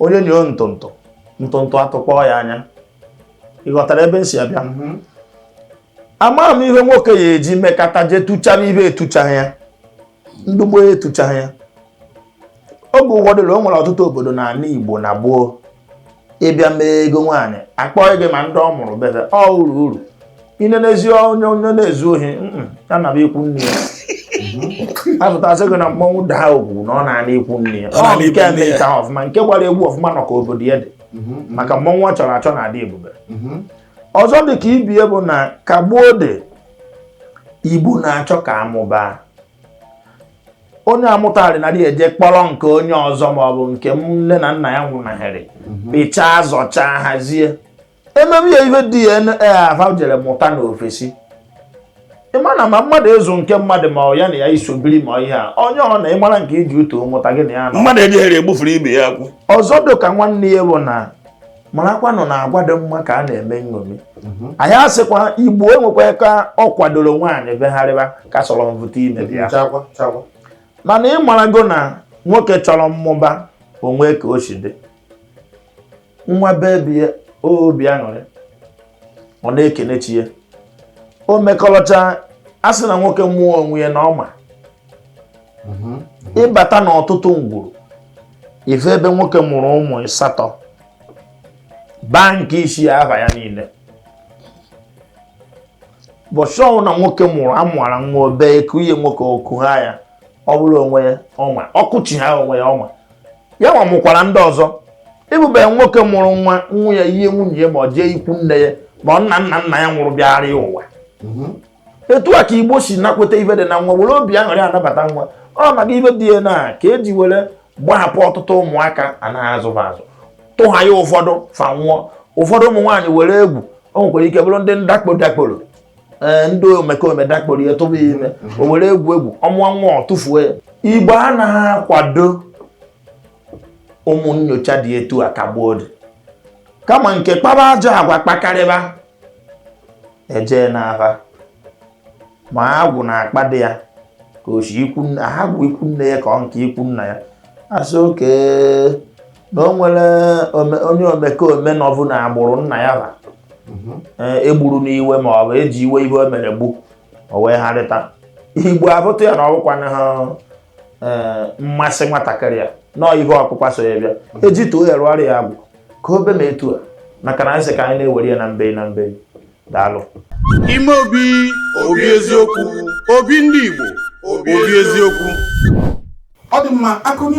onye nyo ntụntụ atụkpọ ya anya ịghọtara ebe nsi abịa ama m ihe nwoke ya eji mekata je tụchara ibe etuchaghị ya ndugbo etuchaghị ya oge ụfọdụ o nwere ọtụtụ obodo n'ala Igbo na gboo ịbịa mee ego nwaanyị akpọghị gị ma ndị ọ mụrụ bebe ọ uru inenezi onye na-ezu ohi ya na ikwu nne ya apụtasị gị na mmọnwụ daa ogwu na ọ na-ana ikwu nne ya ọ nke Amerika ọfụma nke gbara egwu ọfụma nọ ka obodo ya dị maka mmọnwụ ọ chọrọ achọ na-adị ebube ọzọ dị ka ibie bụ na ka gboo dị Igbo na-achọ ka amụba onye amụtarị na dị eje kpọrọ nke onye ọzọ ma ọ bụ nke nne na nna ya nwụnahịrị pịchaa zọchaa hazie ememe ya ibe dị ya afa jere mụta na ofesi ịma na ma mmadụ ezu nke mmadụ ma ọ ya na ya isobiri ma ihe a onye ọ na ịmara nke iji uto mụta gị na ya mmadụ ejeghere egbufuru ibe ya akwụ ọzọ dị ka nwanne ya bụ na marakwa nọ na agwa dị mma ka a na-eme nṅomi anyị asịkwa Igbo enwekwa ka ọ kwadoro nwaanyị begharịba ka sọrọ mvụta ime dị ya mana ị marago na nwoke chọrọ mmụba onwe ka o si dị nwa bebi obi aṅụrị ọ na-ekene chi ya o mekọrọcha a sị na nwoke mụọ onwe ya na ọma ịbata n'ọtụtụ ngwuru ife ebe nwoke mụrụ ụmụ 8 baa nke isi ya aha ya niile bọchọwụ na nwoke mụrụ amụara nwa obe eku ihe nwoke oku ha ya ọ bụrụ onwe ya ọma ọkụchi ha onwe ya ọma ya nwa mụkwara ndị ọzọ ebube nwoke mụrụ nwa nwunye ihe nwunye ma ọ jee ikwu nne ya ma nna ya nwụrụ bịara ya ụwa etu a ka Igbo si nakweta ibe dị na nwa were obi aṅụrị anabata nwa ọ maka ibe dị ya na ka eji were gbahapụ ọtụtụ ụmụaka anaghị azụba azụ tụha ya ụfọdụ fa nwụọ ụfọdụ ụmụ nwaanyị were egwu o nwekwara ike bụrụ ndị dakporo ndị omekome dakporo ya tụba ya ime o were egwu ọmụọ nwa ọ tụfuo ya Igbo anaghị akwado ụmụ nnyocha dị etu a ka gboo dị kama nke kpaba ajọ agwa kpakarịba eje n'afa ma agwụ na-akpa dị ya ka osi agwụ ikwu nne ya ka ọ nke ikwu nna ya asị oke na o nwere onye omekome nọbụ na agbụrụ nna ya ba egburu n'iwe ma ọ bụ eji iwe ihe o mere gbu o wee gharịta Igbo abụtụ ya na ọbụkwana ha mmasị nwatakịrị ya nọọ ihe ọkpụkpa so ya bịa eji too ya rụọrọ ya agwụ ka obe ma etu a maka na anyị ka anyị na-ewere ya na mbe daalụ ime obi eziokwu obi ndị Igbo obi eziokwu ọ dị mma akụnye